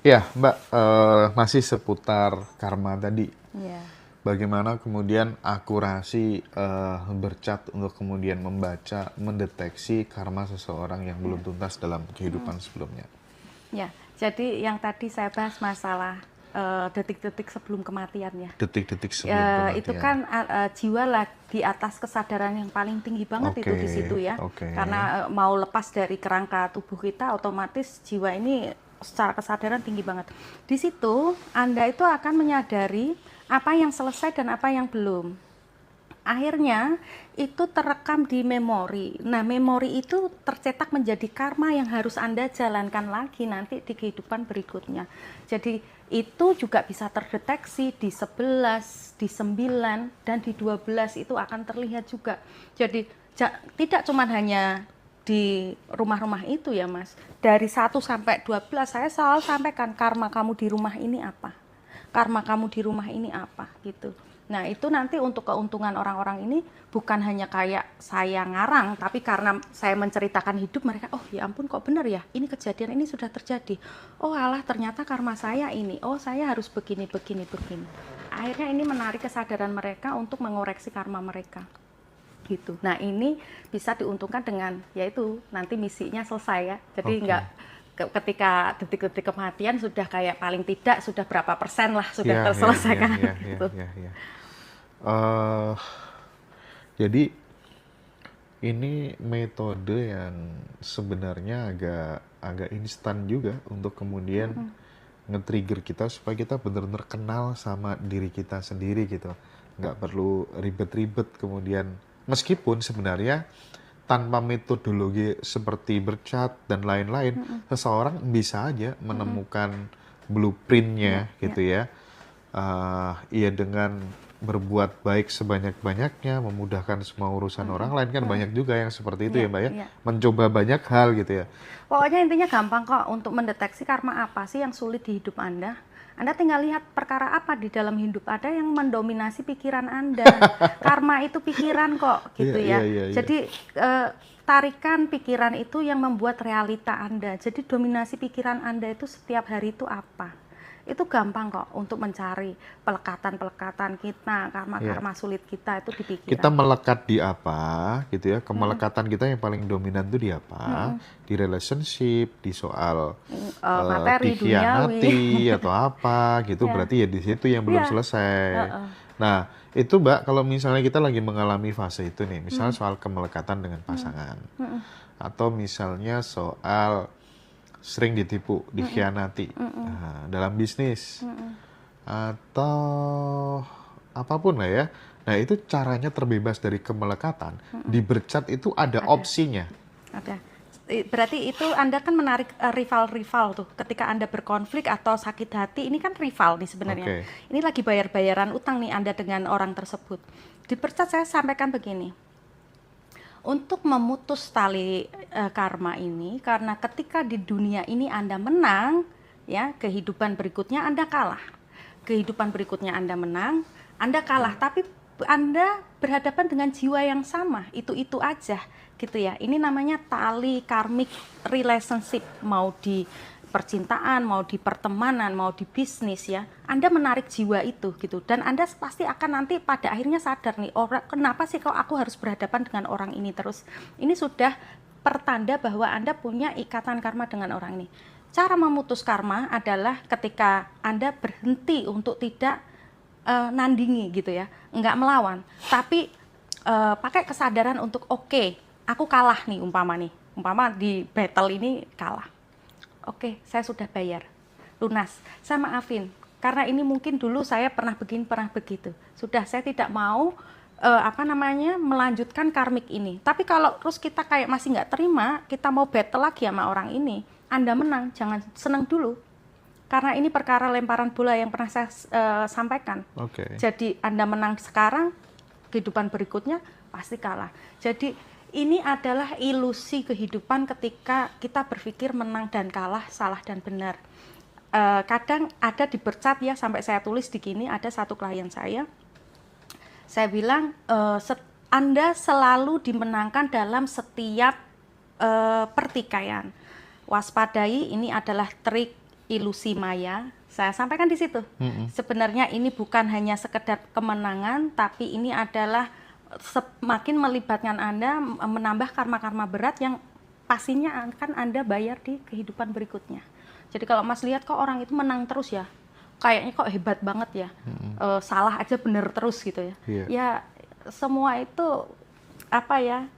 Ya, Mbak, masih seputar karma tadi. Iya. Bagaimana kemudian akurasi bercat untuk kemudian membaca, mendeteksi karma seseorang yang belum tuntas dalam kehidupan sebelumnya. Ya, jadi yang tadi saya bahas masalah detik-detik sebelum kematian ya. Detik-detik sebelum Itu kematian. kan jiwa lah di atas kesadaran yang paling tinggi banget itu Oke, di situ ya. oke. Karena mau lepas dari kerangka tubuh kita, otomatis jiwa ini secara kesadaran tinggi banget. Di situ Anda itu akan menyadari apa yang selesai dan apa yang belum. Akhirnya itu terekam di memori. Nah, memori itu tercetak menjadi karma yang harus Anda jalankan lagi nanti di kehidupan berikutnya. Jadi itu juga bisa terdeteksi di 11, di 9, dan di 12 itu akan terlihat juga. Jadi tidak cuma hanya di rumah-rumah itu ya Mas. Dari 1 sampai 12 saya selalu sampaikan karma kamu di rumah ini apa. Karma kamu di rumah ini apa gitu. Nah itu nanti untuk keuntungan orang-orang ini bukan hanya kayak saya ngarang, tapi karena saya menceritakan hidup mereka, oh ya ampun kok benar ya, ini kejadian ini sudah terjadi. Oh alah ternyata karma saya ini, oh saya harus begini, begini, begini. Akhirnya ini menarik kesadaran mereka untuk mengoreksi karma mereka. Gitu. Nah ini bisa diuntungkan dengan yaitu nanti misinya selesai ya. Jadi nggak ketika detik-detik kematian sudah kayak paling tidak sudah berapa persen lah sudah terselesaikan. Gitu. Jadi ini metode yang sebenarnya agak instan juga untuk kemudian nge-trigger kita supaya kita benar-benar kenal sama diri kita sendiri gitu. Nggak perlu ribet-ribet kemudian. Meskipun sebenarnya tanpa metodologi seperti bercat dan lain-lain, seseorang bisa aja menemukan blueprintnya gitu ya. Iya dengan berbuat baik sebanyak-banyaknya, memudahkan semua urusan orang lain kan banyak juga yang seperti itu ya Mbak ya. Mencoba banyak hal gitu ya. Pokoknya intinya gampang kok untuk mendeteksi karma apa sih yang sulit di hidup Anda. Anda tinggal lihat perkara apa di dalam hidup Anda yang mendominasi pikiran Anda. Karma itu pikiran kok gitu ya. Jadi tarikan pikiran itu yang membuat realita Anda. Jadi dominasi pikiran Anda itu setiap hari itu apa? Itu gampang kok untuk mencari pelekatan-pelekatan kita, karma-karma sulit kita itu di pikiran. Kita melekat di apa gitu ya, kemelekatan kita yang paling dominan itu di apa, di relationship, di soal materi, dikhianati atau apa gitu, berarti ya di situ yang belum selesai. Nah itu Mbak, kalau misalnya kita lagi mengalami fase itu nih, misalnya soal kemelekatan dengan pasangan, atau misalnya soal sering ditipu, dikhianati dalam bisnis, atau apapun lah ya. Nah itu caranya terbebas dari kemelekatan. Di bercat itu ada opsinya. Ada. Berarti itu Anda kan menarik rival-rival tuh. Ketika Anda berkonflik atau sakit hati, ini kan rival nih sebenarnya. Ini lagi bayar-bayaran utang nih Anda dengan orang tersebut. Di bercat saya sampaikan begini. Untuk memutus tali karma ini, karena ketika di dunia ini Anda menang, ya kehidupan berikutnya Anda kalah. Kehidupan berikutnya Anda menang, Anda kalah, tapi Anda berhadapan dengan jiwa yang sama, itu aja gitu ya. Ini namanya tali karmic relationship, mau di percintaan, mau di pertemanan, mau di bisnis ya. Anda menarik jiwa itu gitu, dan Anda pasti akan nanti pada akhirnya sadar nih, orang kenapa sih kok aku harus berhadapan dengan orang ini terus. Ini sudah pertanda bahwa Anda punya ikatan karma dengan orang ini. Cara memutus karma adalah ketika Anda berhenti untuk tidak nandingi gitu ya, nggak melawan, tapi pakai kesadaran untuk oke, aku kalah nih, umpama di battle ini kalah. Oke, saya sudah bayar, lunas, saya maafin, karena ini mungkin dulu saya pernah begini, pernah begitu. Sudah, saya tidak mau melanjutkan karmik ini. Tapi kalau terus kita kayak masih nggak terima, kita mau battle lagi sama orang ini, Anda menang, jangan senang dulu. Karena ini perkara lemparan bola yang pernah saya sampaikan. Jadi Anda menang sekarang, kehidupan berikutnya pasti kalah. Jadi ini adalah ilusi kehidupan ketika kita berpikir menang dan kalah, salah dan benar. Kadang ada di bercat ya, sampai saya tulis di gini, ada satu klien saya bilang, Anda selalu dimenangkan dalam setiap pertikaian. Waspadai, ini adalah trik ilusi maya. Saya sampaikan di situ. Sebenarnya ini bukan hanya sekedar kemenangan, tapi ini adalah semakin melibatkan Anda menambah karma-karma berat yang pastinya akan Anda bayar di kehidupan berikutnya. Jadi kalau Mas lihat kok orang itu menang terus ya, kayaknya kok hebat banget ya, salah aja bener terus gitu ya. Iya. Ya semua itu apa ya,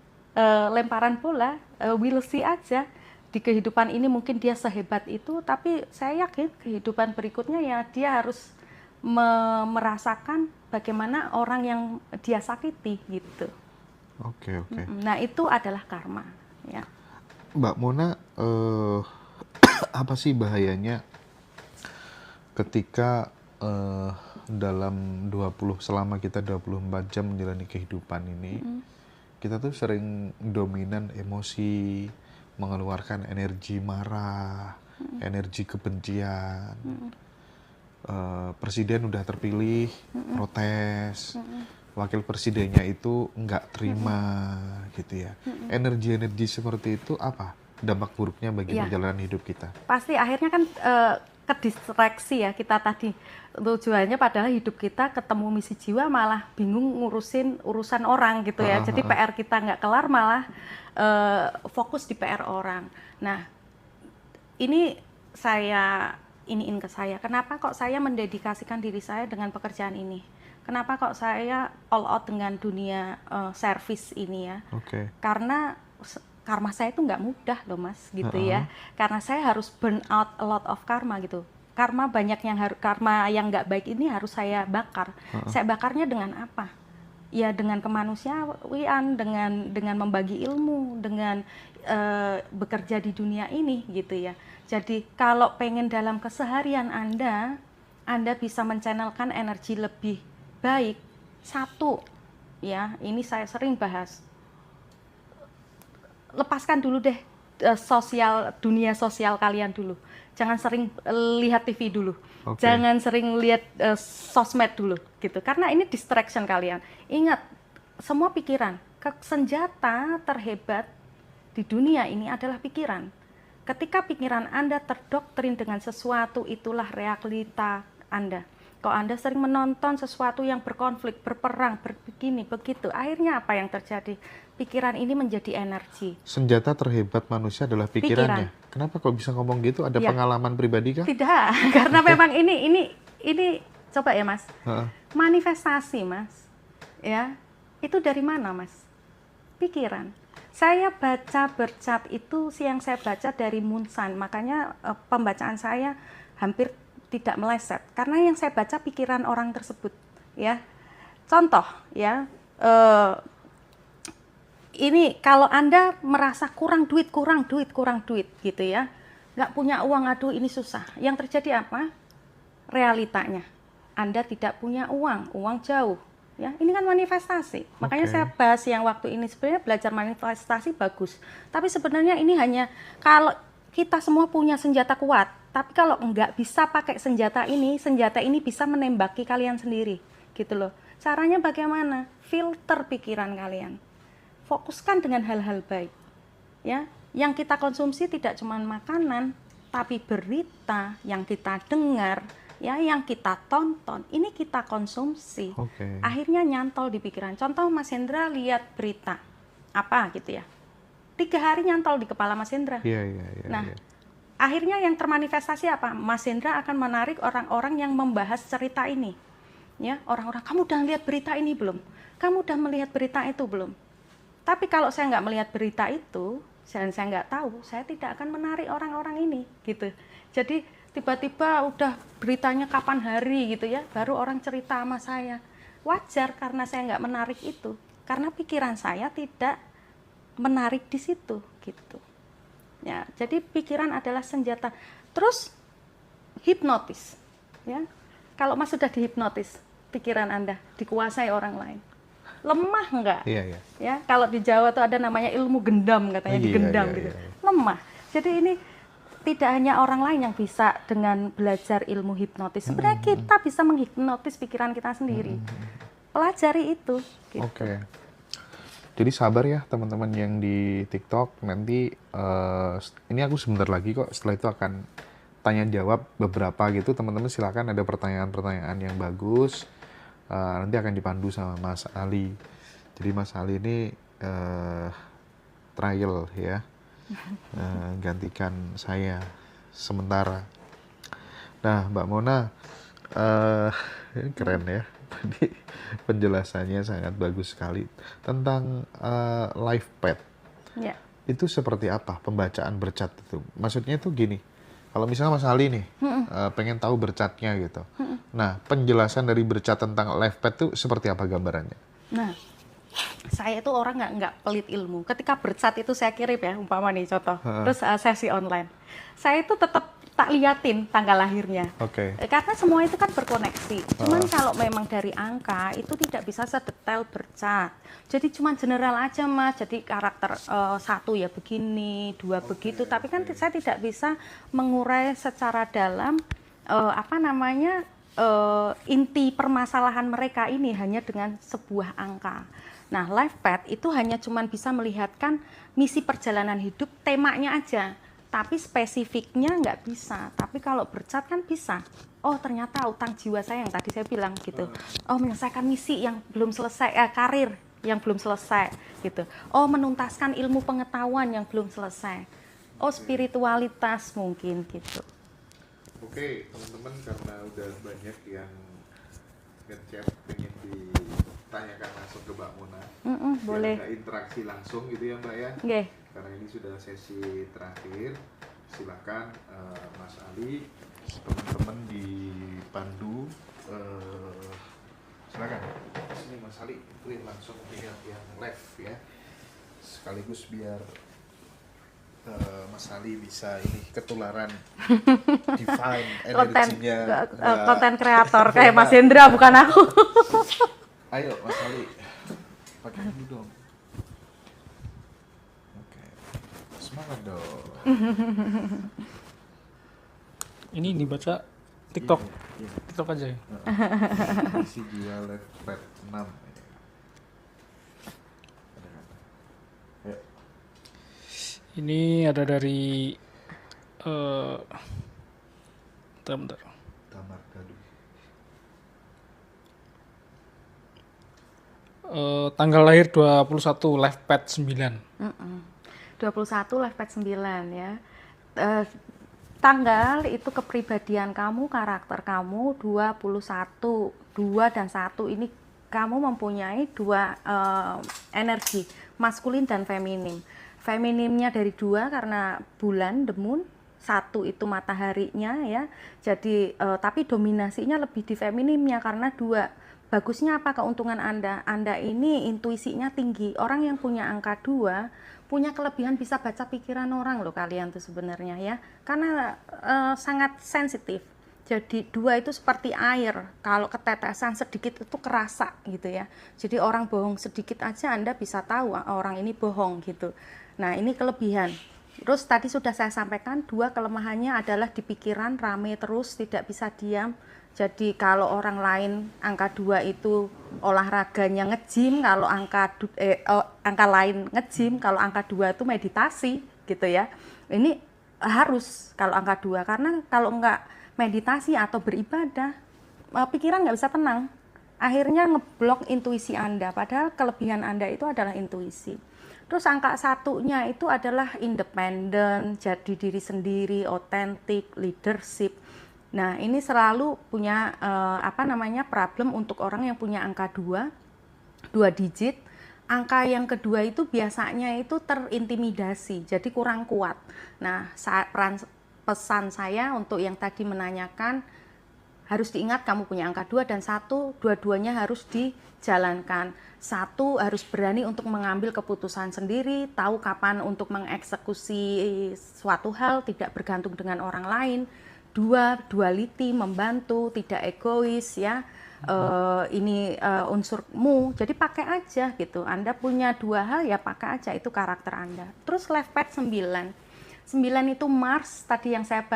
lemparan bola, we'll see aja. Di kehidupan ini mungkin dia sehebat itu, tapi saya yakin kehidupan berikutnya ya dia harus merasakan bagaimana orang yang dia sakiti gitu. Oke. Nah itu adalah karma ya. Mbak Mona, apa sih bahayanya ketika selama kita 24 jam menjalani kehidupan ini, kita tuh sering dominan emosi, mengeluarkan energi marah, energi kebencian. Presiden udah terpilih, protes. Wakil presidennya itu nggak terima, gitu ya. Energi-energi seperti itu apa dampak buruknya bagi perjalanan hidup kita? Pasti akhirnya kan kedistraksi ya kita tadi. Tujuannya padahal hidup kita ketemu misi jiwa malah bingung ngurusin urusan orang gitu ya. Jadi PR kita nggak kelar malah fokus di PR orang. Nah ini saya iniin ke saya. Kenapa kok saya mendedikasikan diri saya dengan pekerjaan ini? Kenapa kok saya all out dengan dunia service ini ya? Karena karma saya itu nggak mudah loh Mas, gitu ya. Karena saya harus burn out a lot of karma gitu. Karma banyak yang karma yang nggak baik ini harus saya bakar. Saya bakarnya dengan apa? Ya dengan kemanusiaan, dengan membagi ilmu, dengan bekerja di dunia ini gitu ya. Jadi kalau pengen dalam keseharian Anda bisa menchannelkan energi lebih baik. Satu, ya ini saya sering bahas. Lepaskan dulu deh dunia sosial kalian dulu. Jangan sering lihat TV dulu. Jangan sering lihat sosmed dulu gitu. Karena ini distraction kalian. Ingat, semua pikiran, senjata terhebat di dunia ini adalah pikiran. Ketika pikiran Anda terdoktrin dengan sesuatu, itulah realita Anda. Kalau Anda sering menonton sesuatu yang berkonflik, berperang, begini, begitu, akhirnya apa yang terjadi? Pikiran ini menjadi energi. Senjata terhebat manusia adalah pikirannya. Kenapa kok bisa ngomong gitu? Ada pengalaman pribadi kah? Tidak, karena memang ini coba ya Mas. Manifestasi Mas. Ya. Itu dari mana Mas? Pikiran. Saya baca bercat itu yang saya baca dari Munsan. Makanya pembacaan saya hampir tidak meleset karena yang saya baca pikiran orang tersebut ya. Contoh ya, ini kalau Anda merasa kurang duit gitu ya, nggak punya uang, aduh ini susah, yang terjadi apa? Realitanya Anda tidak punya uang jauh ya, ini kan manifestasi. Makanya saya bahas yang waktu ini sebenarnya belajar manifestasi bagus, tapi sebenarnya ini hanya kalau kita semua punya senjata kuat. Tapi kalau nggak bisa pakai senjata ini bisa menembaki kalian sendiri, gitu loh. Caranya bagaimana? Filter pikiran kalian. Fokuskan dengan hal-hal baik. Ya, yang kita konsumsi tidak cuma makanan, tapi berita yang kita dengar, ya, yang kita tonton, ini kita konsumsi. Akhirnya nyantol di pikiran. Contoh Mas Hendra lihat berita apa gitu ya. 3 hari nyantol di kepala Mas Hendra. Nah, akhirnya yang termanifestasi apa? Mas Hendra akan menarik orang-orang yang membahas cerita ini. Ya, orang-orang, kamu udah lihat berita ini belum? Kamu udah melihat berita itu belum? Tapi kalau saya nggak melihat berita itu, dan saya nggak tahu, saya tidak akan menarik orang-orang ini, gitu. Jadi tiba-tiba udah beritanya kapan hari gitu ya, baru orang cerita sama saya. Wajar karena saya nggak menarik itu, karena pikiran saya tidak menarik di situ, gitu. Ya, jadi pikiran adalah senjata. Terus hipnotis, ya. Kalau Mas sudah dihipnotis, pikiran Anda dikuasai orang lain, lemah enggak? Ya, kalau di Jawa tuh ada namanya ilmu gendam katanya, digendam gitu. Lemah. Jadi ini tidak hanya orang lain yang bisa dengan belajar ilmu hipnotis. Sebenarnya kita bisa menghipnotis pikiran kita sendiri. Pelajari itu. Gitu. Jadi sabar ya teman-teman yang di TikTok, nanti ini aku sebentar lagi kok, setelah itu akan tanya jawab beberapa gitu, teman-teman silakan ada pertanyaan-pertanyaan yang bagus, nanti akan dipandu sama Mas Ali. Jadi Mas Ali ini trial ya, gantikan saya sementara. Nah, Mbak Mona, ini keren ya. Tadi penjelasannya sangat bagus sekali tentang live pad. Ya. Itu seperti apa pembacaan bercat itu? Maksudnya itu gini, kalau misalnya Mas Ali nih pengen tahu bercatnya gitu. Nah, penjelasan dari bercat tentang live pad itu seperti apa gambarannya? Nah, saya itu orang nggak pelit ilmu. Ketika bercat itu saya kirim ya, umpama nih contoh, terus sesi online, saya itu tetap tak liatin tanggal lahirnya. Oke. Karena semua itu kan berkoneksi. Cuman kalau memang dari angka itu tidak bisa sedetail bercat. Jadi cuma general aja Mas. Jadi karakter 1 ya begini, 2 begitu. Tapi kan saya tidak bisa mengurai secara dalam inti permasalahan mereka ini hanya dengan sebuah angka. Nah, live pad itu hanya cuma bisa melihatkan misi perjalanan hidup, temanya aja. Tapi spesifiknya nggak bisa. Tapi kalau bercat kan bisa. Oh, ternyata utang jiwa saya yang tadi saya bilang gitu. Oh, menyelesaikan misi yang belum selesai, karir yang belum selesai gitu. Oh, menuntaskan ilmu pengetahuan yang belum selesai. Oh, spiritualitas mungkin gitu. Oke, teman-teman, karena udah banyak yang ngechat pengen ditanyakan langsung ke Mbak Mona. Boleh. Ada interaksi langsung gitu ya Mbak ya. Okay. Karena ini sudah sesi terakhir, silakan Mas Ali, teman-teman dipandu. Silakan. Sini Mas Ali, pilih langsung lihat yang live ya. Sekaligus biar Mas Ali bisa ini ketularan divine energinya. Konten kreator kayak Mas Hendra bukan aku. Ayo Mas Ali, pakai dulu dong. Semangat dong. Ini dibaca TikTok. Iya. TikTok aja ya. Isi jual pet 6. Ayo. Ini ada dari bentar. Tamar Galuh. Tanggal lahir 21 live pad 9. 21 live pad 9 ya. Tanggal itu kepribadian kamu, karakter kamu 21, 2 dan 1 ini kamu mempunyai 2 energi, maskulin dan feminim. Feminimnya dari 2 karena bulan, the moon, 1 itu mataharinya ya. Jadi tapi dominasinya lebih di feminimnya karena 2. Bagusnya apa keuntungan Anda? Anda ini intuisinya tinggi. Orang yang punya angka 2 punya kelebihan bisa baca pikiran orang loh kalian tuh sebenarnya ya. Karena sangat sensitif. Jadi 2 itu seperti air. Kalau ketetesan sedikit itu kerasa gitu ya. Jadi orang bohong sedikit aja Anda bisa tahu orang ini bohong gitu. Nah, ini kelebihan. Terus tadi sudah saya sampaikan 2 kelemahannya adalah di pikiran, rame terus, tidak bisa diam. Jadi kalau orang lain angka 2 itu olahraganya nge-gym, kalau angka lain nge-gym, kalau angka 2 itu meditasi gitu ya. Ini harus kalau angka 2 karena kalau enggak meditasi atau beribadah, pikiran nggak bisa tenang. Akhirnya ngeblok intuisi Anda, padahal kelebihan Anda itu adalah intuisi. Terus angka 1-nya itu adalah independen, jadi diri sendiri, otentik, leadership. Nah, ini selalu punya problem untuk orang yang punya angka 2 digit. Angka yang kedua itu biasanya itu terintimidasi, jadi kurang kuat. Nah, pesan saya untuk yang tadi menanyakan, harus diingat kamu punya angka 2 dan 1, dua-duanya harus dijalankan. 1 harus berani untuk mengambil keputusan sendiri, tahu kapan untuk mengeksekusi suatu hal, tidak bergantung dengan orang lain. 2, duality, membantu, tidak egois ya. Ini unsurmu, jadi pakai aja gitu. Anda punya 2 hal ya pakai aja, itu karakter Anda. Terus life path 9 itu Mars tadi yang saya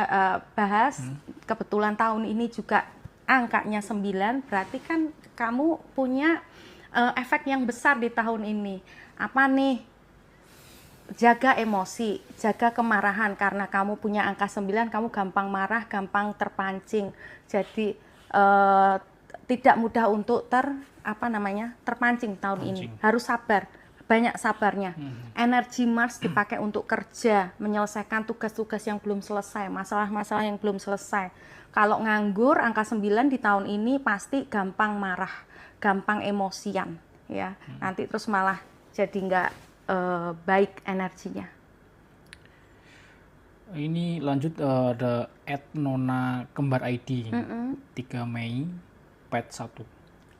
bahas. Kebetulan tahun ini juga angkanya 9, berarti kan kamu punya efek yang besar di tahun ini. Apa nih? jaga emosi, jaga kemarahan, karena kamu punya angka 9, kamu gampang marah, gampang terpancing. Jadi tidak mudah untuk terpancing tahun ini. Harus sabar, banyak sabarnya. Energi Mars dipakai untuk kerja, menyelesaikan tugas-tugas yang belum selesai, masalah-masalah yang belum selesai. Kalau nganggur, angka 9 di tahun ini pasti gampang marah, gampang emosian, ya. Nanti terus malah jadi nggak baik energinya. Ini lanjut ada @nona kembar ID 3 Mei pet 1.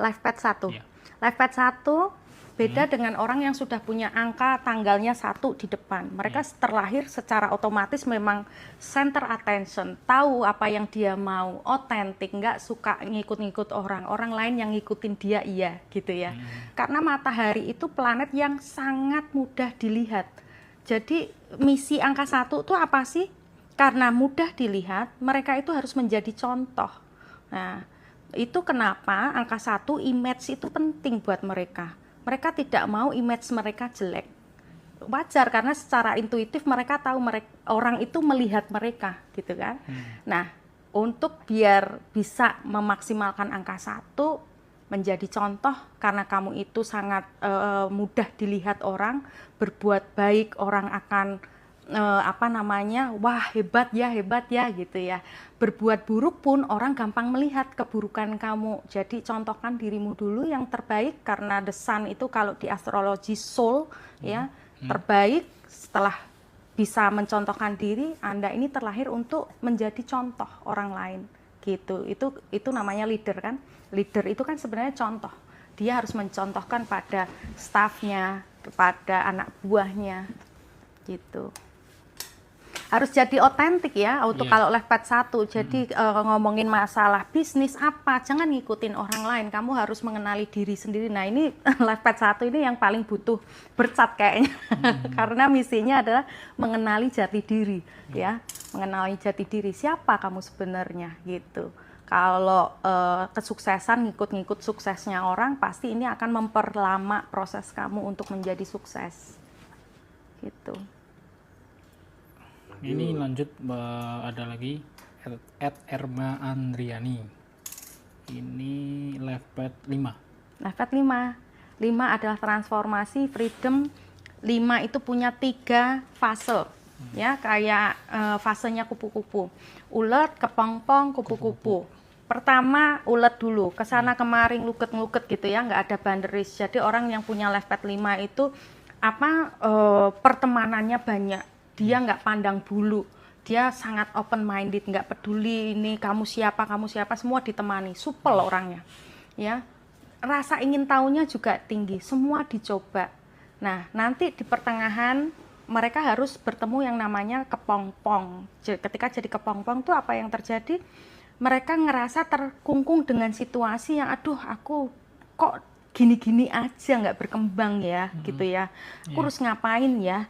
Live pet 1. Iya. Live pet 1 beda dengan orang yang sudah punya angka tanggalnya 1 di depan. Mereka terlahir secara otomatis memang center attention, tahu apa yang dia mau, otentik, nggak suka ngikut-ngikut orang lain yang ngikutin dia iya gitu ya. Karena matahari itu planet yang sangat mudah dilihat. Jadi misi angka 1 itu apa sih? Karena mudah dilihat, mereka itu harus menjadi contoh. Nah, itu kenapa angka 1 image itu penting buat mereka. Mereka tidak mau image mereka jelek. Wajar, karena secara intuitif mereka tahu orang itu melihat mereka gitu kan. Nah, untuk biar bisa memaksimalkan angka 1 menjadi contoh, karena kamu itu sangat mudah dilihat orang, berbuat baik orang akan wah hebat ya gitu ya. Berbuat buruk pun orang gampang melihat keburukan kamu. Jadi contohkan dirimu dulu yang terbaik, karena The Sun itu kalau di astrologi soul ya, terbaik. Setelah bisa mencontohkan diri, Anda ini terlahir untuk menjadi contoh orang lain gitu. Itu namanya leader kan. Leader itu kan sebenarnya contoh. Dia harus mencontohkan pada stafnya, kepada anak buahnya gitu. Harus jadi otentik ya untuk kalau live pet 1. Jadi ngomongin masalah bisnis apa, jangan ngikutin orang lain, kamu harus mengenali diri sendiri. Nah, ini live pet 1 ini yang paling butuh bercat kayaknya. Karena misinya adalah mengenali jati diri ya, mengenali jati diri, siapa kamu sebenarnya gitu. Kalau kesuksesan ngikut-ngikut suksesnya orang, pasti ini akan memperlama proses kamu untuk menjadi sukses gitu. Ini lanjut ada lagi @Erma Andriani. Ini live pet 5. Live pet 5. 5 adalah transformasi, freedom. 5 itu punya 3 fase. Ya, kayak fasenya kupu-kupu. Ulet, kepompong, kupu-kupu. Pertama ulet dulu, kesana kemarin luket-luket gitu ya, nggak ada boundaries. Jadi orang yang punya live pet 5 itu pertemanannya banyak. Dia nggak pandang bulu, dia sangat open minded, nggak peduli ini kamu siapa, semua ditemani, supel orangnya, ya. Rasa ingin tahunya juga tinggi, semua dicoba. Nah, nanti di pertengahan mereka harus bertemu yang namanya kepompong. Ketika jadi kepompong tuh apa yang terjadi? Mereka ngerasa terkungkung dengan situasi yang aku kok gini-gini aja nggak berkembang ya, gitu ya. Aku harus ngapain ya?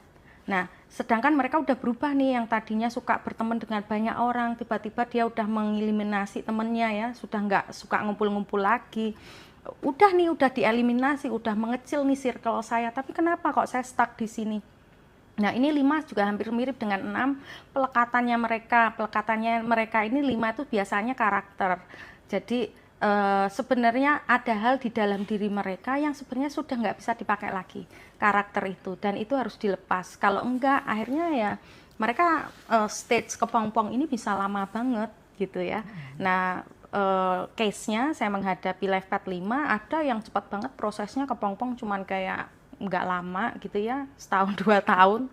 Nah, sedangkan mereka udah berubah nih, yang tadinya suka berteman dengan banyak orang, tiba-tiba dia udah mengeliminasi temennya ya, sudah nggak suka ngumpul-ngumpul lagi. Udah dieliminasi, udah mengecil nih circle saya, tapi kenapa kok saya stuck di sini? Nah, ini 5 juga hampir mirip dengan 6, pelekatannya mereka ini 5 itu biasanya karakter. Jadi sebenarnya ada hal di dalam diri mereka yang sebenarnya sudah nggak bisa dipakai lagi karakter itu, dan itu harus dilepas. Kalau enggak, akhirnya ya mereka stage kepompong ini bisa lama banget gitu ya. Nah, case-nya saya menghadapi live pet 5, ada yang cepat banget prosesnya kepompong, cuman kayak nggak lama gitu ya, 1-2 tahun.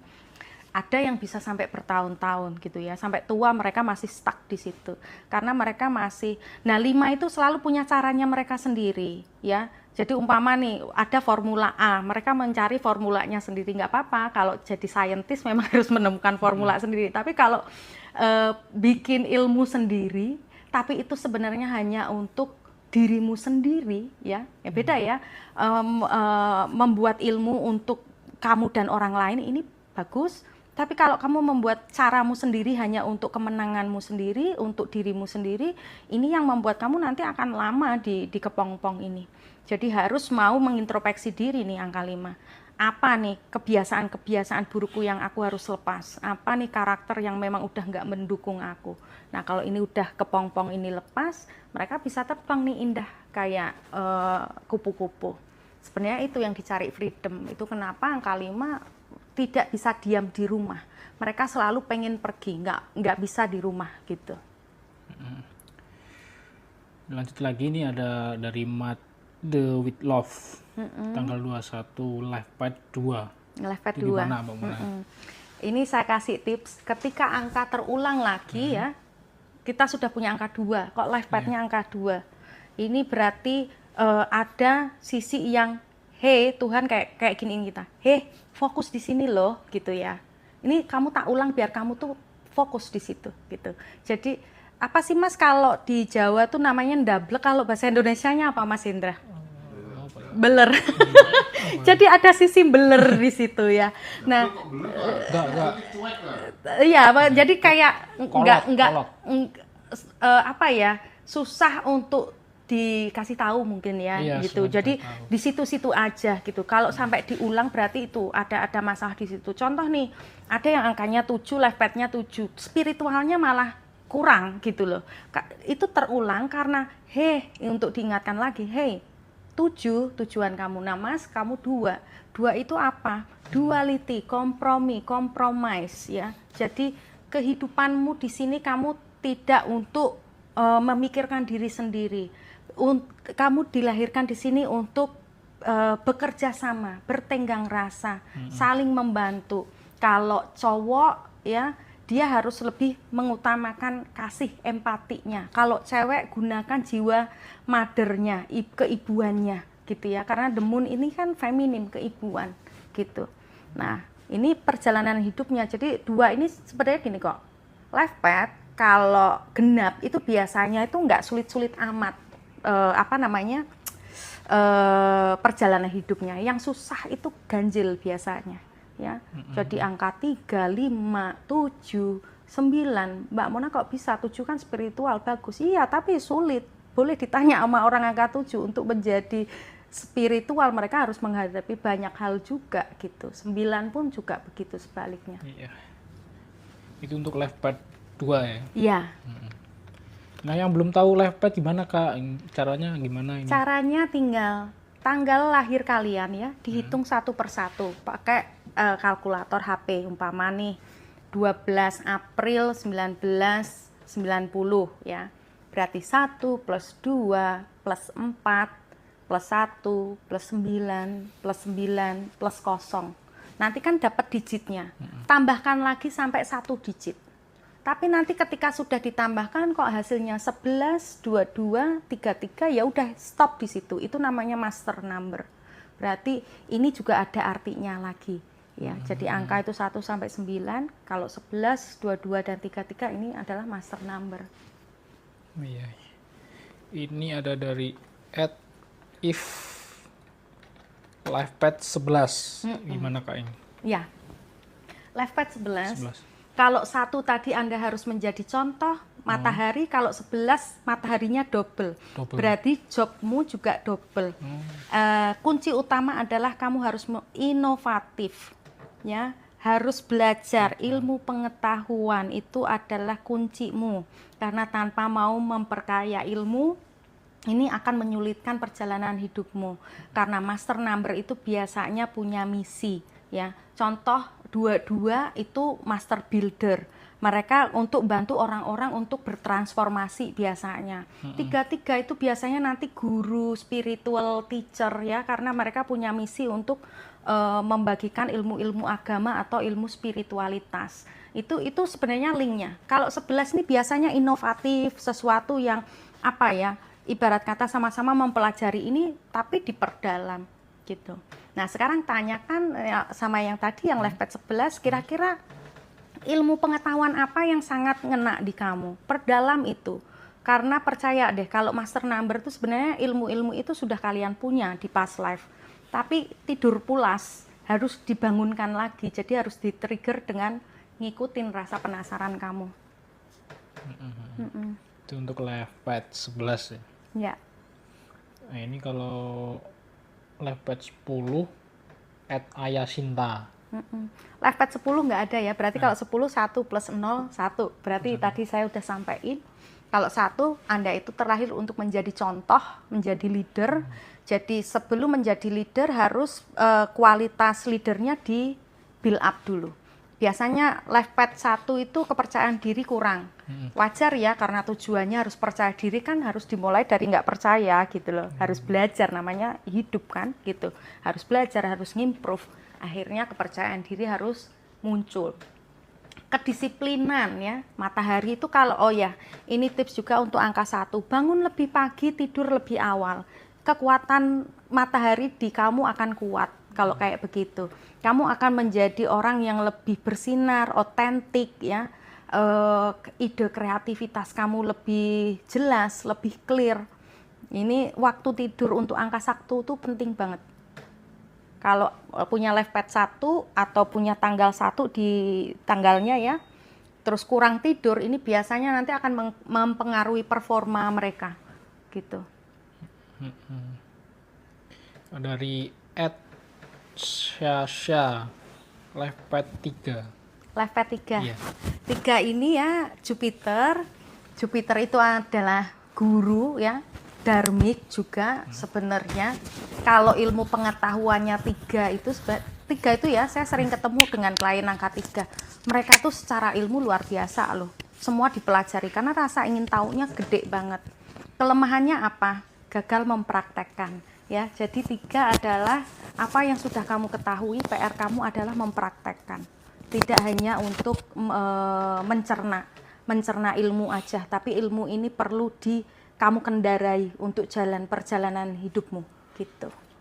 Ada yang bisa sampai bertahun-tahun gitu ya, sampai tua mereka masih stuck di situ, karena mereka masih, nah 5 itu selalu punya caranya mereka sendiri ya. Jadi umpama nih ada formula A, mereka mencari formulanya sendiri, nggak apa-apa kalau jadi saintis memang harus menemukan formula sendiri, tapi kalau bikin ilmu sendiri, tapi itu sebenarnya hanya untuk dirimu sendiri ya beda ya. Membuat ilmu untuk kamu dan orang lain ini bagus. Tapi kalau kamu membuat caramu sendiri hanya untuk kemenanganmu sendiri, untuk dirimu sendiri, ini yang membuat kamu nanti akan lama di kepompong ini. Jadi harus mau mengintrospeksi diri nih angka 5. apa nih kebiasaan-kebiasaan burukku yang aku harus lepas, apa nih karakter yang memang udah nggak mendukung aku. Nah kalau ini udah kepompong ini lepas, mereka bisa terbang nih indah kayak kupu-kupu. Sebenarnya itu yang dicari freedom. Itu kenapa angka 5 tidak bisa diam di rumah. Mereka selalu pengen pergi, nggak bisa di rumah gitu. Lanjut lagi nih ada dari Matt The With Love, tanggal 21, live pad 2. Live pad 2. Gimana Mbak Muna? Ini saya kasih tips, ketika angka terulang lagi ya, kita sudah punya angka 2, kok live padnya angka 2. Ini berarti ada sisi yang, hey Tuhan kayak giniin kita, hey fokus di sini loh gitu ya. Ini kamu tak ulang biar kamu tuh fokus di situ gitu. Jadi apa sih Mas kalau di Jawa tuh namanya ndablek, kalau bahasa Indonesianya apa Mas Indra? Beler. Jadi ada sisi beler di situ ya. Nah, iya, jadi kayak apa ya, susah untuk dikasih tahu mungkin ya, iya, gitu. Jadi di situ-situ aja gitu. Kalau sampai diulang berarti itu ada masalah di situ. Contoh nih, ada yang angkanya 7, live pad-nya 7, spiritualnya malah kurang gitu loh. Itu terulang karena untuk diingatkan lagi, 7 tujuan kamu. Nah Mas, kamu 2 itu apa? Duality, kompromi, compromise ya. Jadi kehidupanmu di sini kamu tidak untuk memikirkan diri sendiri. Kamu dilahirkan di sini untuk bekerja sama, bertenggang rasa, saling membantu. Kalau cowok ya, dia harus lebih mengutamakan kasih empatinya. Kalau cewek gunakan jiwa mothernya, keibuannya gitu ya. Karena the moon ini kan feminim, keibuan gitu. Nah, ini perjalanan hidupnya. Jadi 2 ini sebenarnya gini kok. Life path kalau genap itu biasanya itu nggak sulit-sulit amat. Perjalanan hidupnya. Yang susah itu ganjil biasanya. Ya, jadi angka 3, 5, 7, 9, Mbak Mona kok bisa 7 kan spiritual bagus, iya tapi sulit. Boleh ditanya sama orang angka 7 untuk menjadi spiritual mereka harus menghadapi banyak hal juga gitu. 9 pun juga begitu sebaliknya. Iya. Itu untuk live pad 2 ya? Iya. Nah yang belum tahu live pad gimana Kak? Caranya gimana ini? Caranya tinggal tanggal lahir kalian ya, dihitung satu persatu pakai kalkulator HP. Umpama nih 12 April 1990 ya, berarti 1 plus 2 plus 4 plus 1 plus 9 plus 9 plus 0. Nanti kan dapat digitnya, tambahkan lagi sampai 1 digit. Tapi nanti ketika sudah ditambahkan kok hasilnya 11, 22, 33, ya udah stop di situ. Itu namanya master number. Berarti ini juga ada artinya lagi. Ya, jadi angka itu 1 sampai 9, kalau 11, 22 dan 33 ini adalah master number. Iya. Ini ada dari @if livepad 11. Gimana Kak ini? Ya. Livepad 11. Kalau 1 tadi Anda harus menjadi contoh, matahari kalau 11 mataharinya double. Berarti jobmu juga double. Kunci utama adalah kamu harus inovatif. Ya, harus belajar ilmu pengetahuan itu adalah kuncimu. Karena tanpa mau memperkaya ilmu, ini akan menyulitkan perjalanan hidupmu. Karena master number itu biasanya punya misi. Ya, contoh 22 itu master builder. Mereka untuk bantu orang-orang untuk bertransformasi biasanya. 33 itu biasanya nanti guru, spiritual teacher ya, karena mereka punya misi untuk membagikan ilmu-ilmu agama atau ilmu spiritualitas. Itu sebenarnya linknya. Kalau 11 ini biasanya inovatif, sesuatu yang apa ya, ibarat kata sama-sama mempelajari ini tapi diperdalam gitu. Nah sekarang tanyakan ya, sama yang tadi yang live pad 11, kira-kira ilmu pengetahuan apa yang sangat ngena di kamu? Perdalam itu. Karena percaya deh kalau master number itu sebenarnya ilmu-ilmu itu sudah kalian punya di past life. Tapi tidur pulas harus dibangunkan lagi. Jadi harus di-trigger dengan ngikutin rasa penasaran kamu. Itu untuk live pad 11 ya? Ya. Nah ini kalau live pad 10 @ayasinta. Live pad 10 nggak ada ya, berarti kalau 10 1 plus 0 1, berarti tadi saya udah sampaikan kalau 1 Anda itu terlahir untuk menjadi contoh, menjadi leader. Jadi sebelum menjadi leader harus kualitas leadernya di build up dulu. Biasanya live pad 1 itu kepercayaan diri kurang. Wajar ya, karena tujuannya harus percaya diri kan harus dimulai dari nggak percaya gitu loh. Harus belajar, namanya hidup kan gitu. Harus belajar, harus ngimprove. Akhirnya kepercayaan diri harus muncul. Kedisiplinan ya, matahari itu kalau, oh ya, ini tips juga untuk angka 1, bangun lebih pagi, tidur lebih awal. Kekuatan matahari di kamu akan kuat kalau kayak begitu. Kamu akan menjadi orang yang lebih bersinar, otentik ya, ide kreativitas kamu lebih jelas, lebih clear. Ini waktu tidur untuk angka 1 itu penting banget. Kalau punya live pad 1 atau punya tanggal 1 di tanggalnya ya, terus kurang tidur, ini biasanya nanti akan mempengaruhi performa mereka gitu. Dari @syasha, live pad 3. Live pad 3. Iya. 3 ini ya Jupiter. Jupiter itu adalah guru ya, dharmik juga sebenarnya. Kalau ilmu pengetahuannya 3 itu ya, saya sering ketemu dengan klien angka 3. Mereka tuh secara ilmu luar biasa loh. Semua dipelajari karena rasa ingin tahunya gede banget. Kelemahannya apa? Gagal mempraktekkan ya. Jadi 3 adalah apa yang sudah kamu ketahui, PR kamu adalah mempraktekkan. Tidak hanya untuk mencerna ilmu aja, tapi ilmu ini perlu kamu kendarai untuk perjalanan hidupmu gitu.